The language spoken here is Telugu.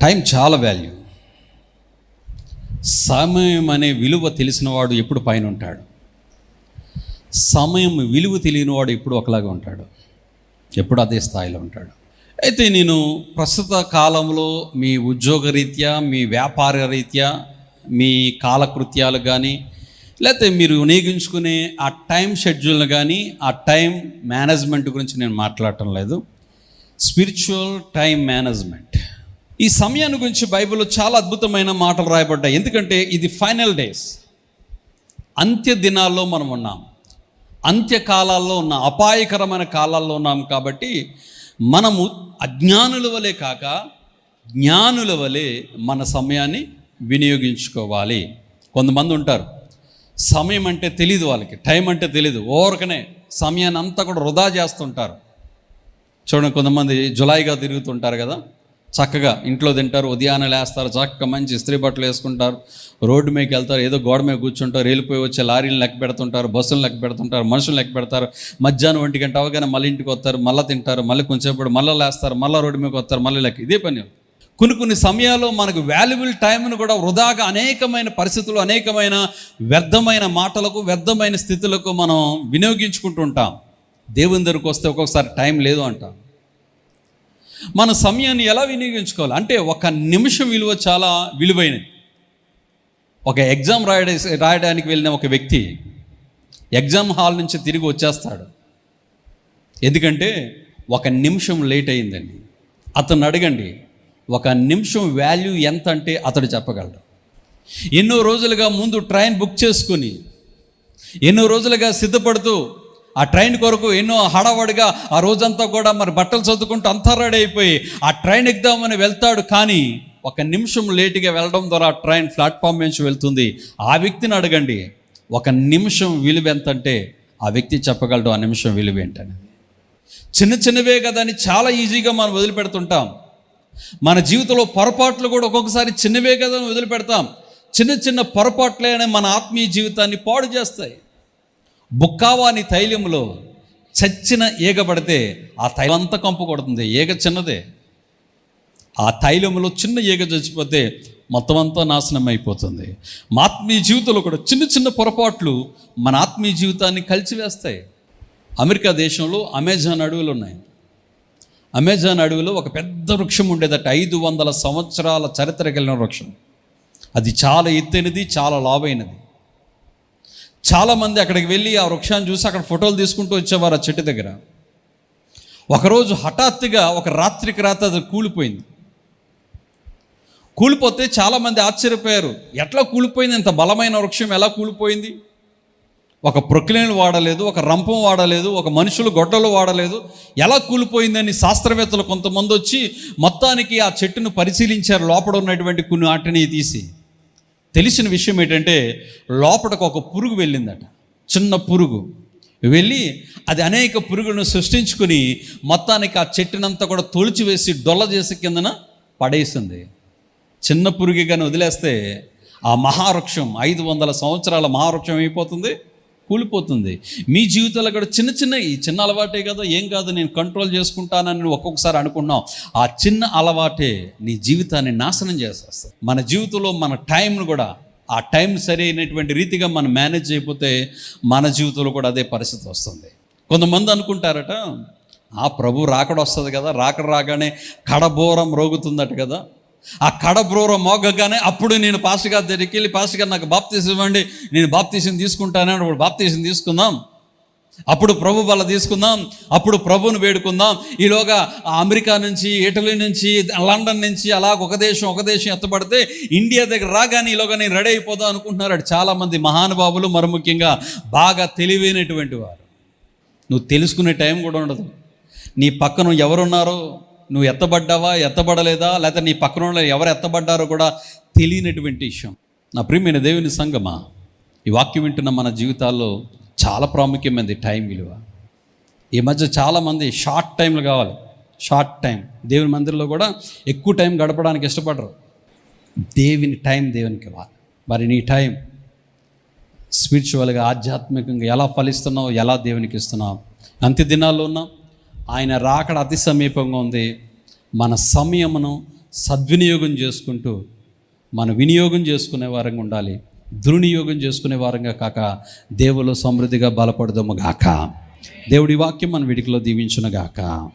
టైం చాలా వాల్యూ. సమయం అనే విలువ తెలిసినవాడు ఎప్పుడు పైన ఉంటాడు. సమయం విలువ తెలియనివాడు ఎప్పుడు ఒకలాగా ఉంటాడు, ఎప్పుడు అదే స్థాయిలో ఉంటాడు. అయితే నేను ప్రస్తుత కాలంలో మీ ఉద్యోగరీత్యా, మీ వ్యాపార రీత్యా, మీ కాలకృత్యాలు కానీ, లేకపోతే మీరు వినియోగించుకునే ఆ టైం షెడ్యూల్ని కానీ, ఆ టైం మేనేజ్మెంట్ గురించి నేను మాట్లాడటం లేదు. Spiritual time management. ఈ సమయాన్ని గురించి బైబిల్లో చాలా అద్భుతమైన మాటలు రాయబడ్డాయి. ఎందుకంటే ఇది ఫైనల్ డేస్, అంత్య దినాల్లో మనం ఉన్నాం, అంత్యకాలాల్లో ఉన్న అపాయకరమైన కాలాల్లో ఉన్నాం. కాబట్టి మనము అజ్ఞానుల వలె కాక జ్ఞానుల వలె మన సమయాన్ని వినియోగించుకోవాలి. కొంతమంది ఉంటారు, సమయం అంటే తెలీదు, వాళ్ళకి టైం అంటే తెలీదు, ఓరకనే సమయాన్ని అంతా కూడా వృధా చేస్తుంటారు. చూడండి, కొంతమంది జులాయిగా తిరుగుతుంటారు కదా, చక్కగా ఇంట్లో తింటారు, ఉదయాన్నే లేస్తారు, చక్కగా మంచి ఇస్త్రీ బట్టలు వేసుకుంటారు, రోడ్డు మీదకి వెళ్తారు, ఏదో గోడ మీద కూర్చుంటారు, వెళ్ళిపోయి వచ్చే లారీని లెక్క పెడుతుంటారు, బస్సులు లెక్క పెడుతుంటారు, మనుషులు లెక్క పెడతారు. మధ్యాహ్నం 1 గంట అవగానే మళ్ళీ ఇంటికి వస్తారు, మళ్ళీ తింటారు, మళ్ళీ కొంచెంసేపు మళ్ళీ లేస్తారు, మళ్ళీ రోడ్డు మీదకి వస్తారు, మళ్ళీ లెక్క. ఇదే పని. కొన్ని సమయాల్లో మనకు వాల్యుబుల్ టైంను కూడా వృధాగా అనేకమైన పరిస్థితులు, అనేకమైన వ్యర్థమైన మాటలకు, వ్యర్థమైన స్థితులకు మనం వినియోగించుకుంటూ ఉంటాం. దేవుని దగ్గరికి వస్తే ఒక్కొక్కసారి టైం లేదు అంటాం. మన సమయాన్ని ఎలా వినియోగించుకోవాలి అంటే, ఒక నిమిషం విలువ చాలా విలువైనది. ఒక ఎగ్జామ్ రాయడానికి వెళ్ళిన ఒక వ్యక్తి ఎగ్జామ్ హాల్ నుంచి తిరిగి వచ్చేస్తాడు. ఎందుకంటే 1 నిమిషం లేట్ అయిందండి. అతను అడగండి, 1 నిమిషం వాల్యూ ఎంత అంటే అతడు చెప్పగలడు. ఎన్నో రోజులుగా ముందు ట్రైన్ బుక్ చేసుకుని, ఎన్నో రోజులుగా సిద్ధపడుతూ ఆ ట్రైన్ కొరకు ఎన్నో హడావడిగా ఆ రోజంతా కూడా మరి బట్టలు చదువుకుంటూ అంతా రెడీ అయిపోయి ఆ ట్రైన్ ఎక్కుదామని వెళ్తాడు. కానీ 1 నిమిషం లేటుగా వెళ్ళడం ద్వారా ఆ ట్రైన్ ప్లాట్ఫామ్ నుంచి వెళ్తుంది. ఆ వ్యక్తిని అడగండి, 1 నిమిషం విలువ ఎంత అంటే ఆ వ్యక్తి చెప్పగలడు ఆ నిమిషం విలువ ఏంటని. చిన్నవే కదా అని చాలా ఈజీగా మనం వదిలిపెడుతుంటాం. మన జీవితంలో పొరపాట్లు కూడా ఒక్కొక్కసారి చిన్నవే కదా అని వదిలిపెడతాం. చిన్న పొరపాట్లే మన ఆత్మీయ జీవితాన్ని పాడు చేస్తాయి. బుక్కావాని తైలంలో చచ్చిన ఈగ పడితే ఆ తైలం అంతా కంపు కొడుతుంది. ఈగ చిన్నదే, ఆ తైలంలో చిన్న ఈగ చచ్చిపోతే మొత్తం అంతా నాశనం అయిపోతుంది. మా ఆత్మీయ జీవితంలో కూడా చిన్న పొరపాట్లు మన ఆత్మీయ జీవితాన్ని కలిసివేస్తాయి. అమెరికా దేశంలో అమెజాన్ అడవులు ఉన్నాయి. అమెజాన్ అడవిలో ఒక పెద్ద వృక్షం ఉండేదట, 500 సంవత్సరాల చరిత్ర కలిగిన వృక్షం. అది చాలా ఎత్తైనది, చాలా లావైనది. చాలామంది అక్కడికి వెళ్ళి ఆ వృక్షాన్ని చూసి అక్కడ ఫోటోలు తీసుకుంటూ వచ్చేవారు ఆ చెట్టు దగ్గర. ఒకరోజు హఠాత్తుగా ఒక రాత్రికి రాత్రి అది కూలిపోయింది. కూలిపోతే చాలామంది ఆశ్చర్యపోయారు, ఎట్లా కూలిపోయింది, ఇంత బలమైన వృక్షం ఎలా కూలిపోయింది? ఒక ప్రొక్లేన్ వాడలేదు, ఒక రంపం వాడలేదు, ఒక మనుషులు గొడ్డలు వాడలేదు, ఎలా కూలిపోయిందని శాస్త్రవేత్తలు కొంతమంది వచ్చి మొత్తానికి ఆ చెట్టును పరిశీలించారు. లోపల ఉన్నటువంటి కొన్ని వాటిని తీసి తెలిసిన విషయం ఏంటంటే, లోపలికి ఒక పురుగు వెళ్ళిందట, చిన్న పురుగు వెళ్ళి అది అనేక పురుగులను సృష్టించుకుని మొత్తానికి ఆ చెట్టునంతా కూడా తొలిచివేసి డొల్ల చేసి కిందన పడేసింది. చిన్న పురుగు కానీ వదిలేస్తే ఆ మహావృక్షం 500 సంవత్సరాల మహావృక్షం అయిపోతుంది, కూలిపోతుంది. మీ జీవితంలో కూడా చిన్న అలవాటే కదా, ఏం కాదు, నేను కంట్రోల్ చేసుకుంటానని ఒక్కొక్కసారి అనుకున్నావు. ఆ చిన్న అలవాటే నీ జీవితాన్ని నాశనం చేసేస్తుంది. మన జీవితంలో మన టైంను కూడా, ఆ టైం సరైనటువంటి రీతిగా మనం మేనేజ్ చేయకపోతే మన జీవితంలో కూడా అదే పరిస్థితి వస్తుంది. కొంతమంది అనుకుంటారట, ఆ ప్రభు రాకడ వస్తుంది కదా, రాగానే కడబోరం రోగుతుందట కదా, ఆ కడబ్రోర మోగగానే అప్పుడు నేను పాస్టర్ గారి దగ్గరికి వెళ్ళి, పాస్టర్ గారు నాకు బాప్తీసం ఇవ్వండి, నేను బాప్తీసం తీసుకుంటానని, అప్పుడు బాప్తీసం తీసుకుందాం, అప్పుడు ప్రభు బల తీసుకుందాం, అప్పుడు ప్రభుని వేడుకుందాం. ఈలోగా అమెరికా నుంచి, ఇటలీ నుంచి, లండన్ నుంచి అలా ఒక దేశం ఎత్తపడితే ఇండియా దగ్గర రాగానే ఈలోగా నేను రెడీ అయిపోదాం అనుకుంటున్నారు చాలామంది మహానుభావులు, మరి ముఖ్యంగా బాగా తెలివైనటువంటి వారు. నువ్వు తెలుసుకునే టైం కూడా ఉండదు. నీ పక్కన ఎవరున్నారో, నువ్వు ఎత్తబడ్డావా, ఎత్తబడలేదా, లేకపోతే నీ పక్కన ఎవరు ఎత్తబడ్డారో కూడా తెలియనటువంటి విషయం. నా ప్రియమైన దేవుని సంగమా, ఈ వాక్యం వింటున్న మన జీవితాల్లో చాలా ప్రాముఖ్యమైనది టైం విలువ. ఈ మధ్య చాలామంది షార్ట్ టైంలు కావాలి, షార్ట్ టైం. దేవుని మందిరంలో కూడా ఎక్కువ టైం గడపడానికి ఇష్టపడరు. దేవుని టైం దేవునికి ఇవ్వాలి. మరి నీ టైం స్పిరిచువల్గా, ఆధ్యాత్మికంగా ఎలా ఫలిస్తున్నావు, ఎలా దేవునికి ఇస్తున్నావు? అంత్య దినాల్లో ఉన్నాం, ఆయన రాకడ అతి సమీపంగా ఉంది. మన సమయమును సద్వినియోగం చేసుకుంటూ మన వినియోగం చేసుకునే వారంగా ఉండాలి. దుర్వినియోగం చేసుకునే వారంగా కాక దేవులో సమృద్ధిగా బలపడదము గాక. దేవుడి వాక్యం మన వీడికిలో దీవించును గాక.